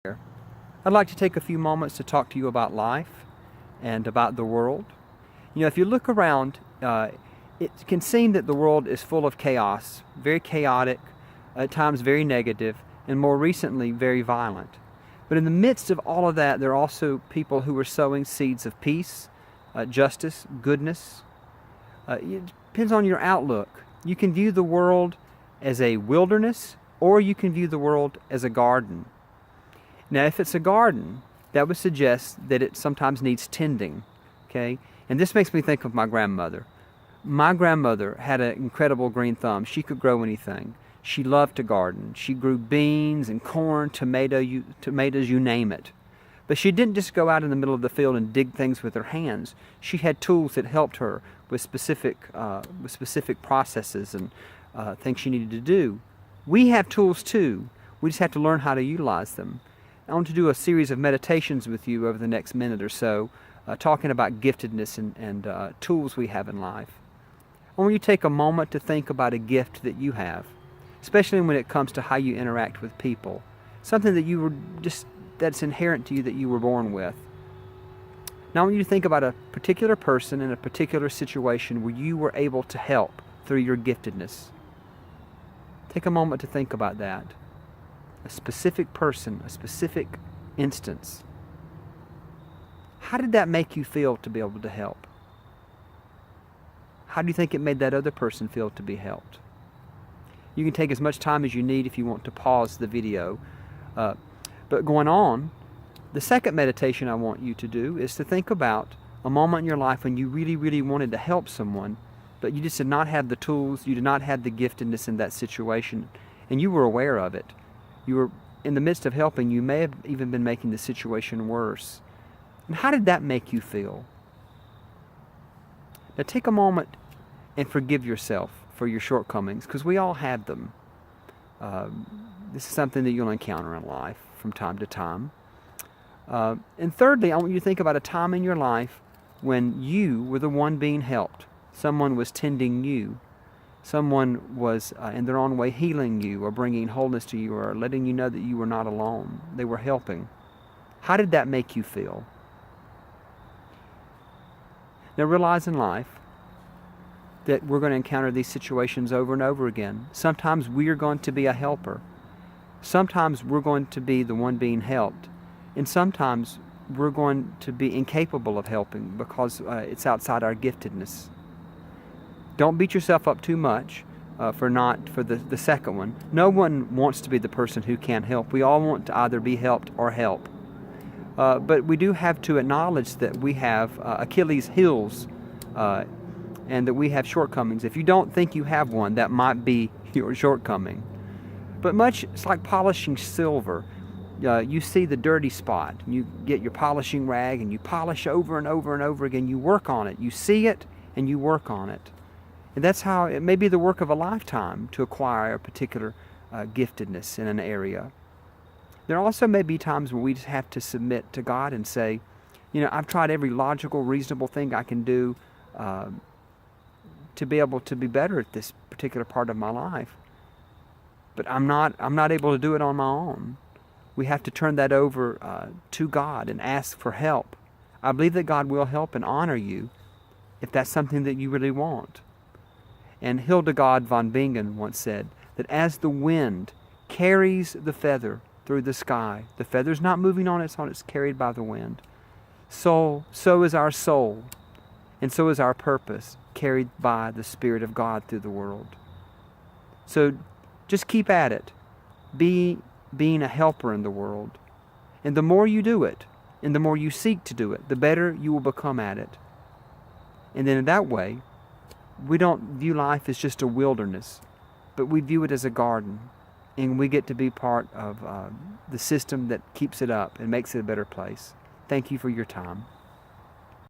I'd like to take a few moments to talk to you about life and about the world. If you look around, it can seem that the world is full of chaos, very chaotic, at times very negative, and more recently very violent. But in the midst of all of that, there are also people who are sowing seeds of peace, justice, goodness. It depends on your outlook. You can view the world as a wilderness, or you can view the world as a garden. Now, if it's a garden, that would suggest that it sometimes needs tending, okay? And this makes me think of my grandmother. My grandmother had an incredible green thumb. She could grow anything. She loved to garden. She grew beans and corn, tomatoes, you name it. But she didn't just go out in the middle of the field and dig things with her hands. She had tools that helped her with specific processes and things she needed to do. We have tools too. We just have to learn how to utilize them. I want to do a series of meditations with you over the next minute or so, talking about giftedness and tools we have in life. I want you to take a moment to think about a gift that you have, especially when it comes to how you interact with people. Something that that's inherent to you that you were born with. Now I want you to think about a particular person in a particular situation where you were able to help through your giftedness. Take a moment to think about that. A specific person, a specific instance. How did that make you feel to be able to help? How do you think it made that other person feel to be helped? You can take as much time as you need if you want to pause the video. But going on, the second meditation I want you to do is to think about a moment in your life when you really, really wanted to help someone, but you just did not have the tools, you did not have the giftedness in that situation, and you were aware of it. You were in the midst of helping, you may have even been making the situation worse. And how did that make you feel? Now take a moment and forgive yourself for your shortcomings, because we all have them. This is something that you'll encounter in life from time to time. And thirdly, I want you to think about a time in your life when you were the one being helped. Someone was tending you. Someone was in their own way healing you or bringing wholeness to you or letting you know that you were not alone. They were helping. How did that make you feel? Now realize in life that we're going to encounter these situations over and over again. Sometimes we are going to be a helper. Sometimes we're going to be the one being helped. And sometimes we're going to be incapable of helping because it's outside our giftedness. Don't beat yourself up too much for the second one. No one wants to be the person who can't help. We all want to either be helped or help. But we do have to acknowledge that we have Achilles' heels and that we have shortcomings. If you don't think you have one, that might be your shortcoming. But it's like polishing silver. You see the dirty spot. You get your polishing rag and you polish over and over and over again. You work on it. You see it and you work on it. And that's how it may be the work of a lifetime to acquire a particular giftedness in an area. There also may be times where we just have to submit to God and say, I've tried every logical, reasonable thing I can do to be able to be better at this particular part of my life. But I'm not able to do it on my own. We have to turn that over to God and ask for help. I believe that God will help and honor you if that's something that you really want. And Hildegard von Bingen once said that as the wind carries the feather through the sky, the feather's not moving on its own, it's carried by the wind. So is our soul, and so is our purpose, carried by the Spirit of God through the world. So just keep at it. Being a helper in the world. And the more you do it, and the more you seek to do it, the better you will become at it. And then in that way, we don't view life as just a wilderness, but we view it as a garden. And we get to be part of the system that keeps it up and makes it a better place. Thank you for your time.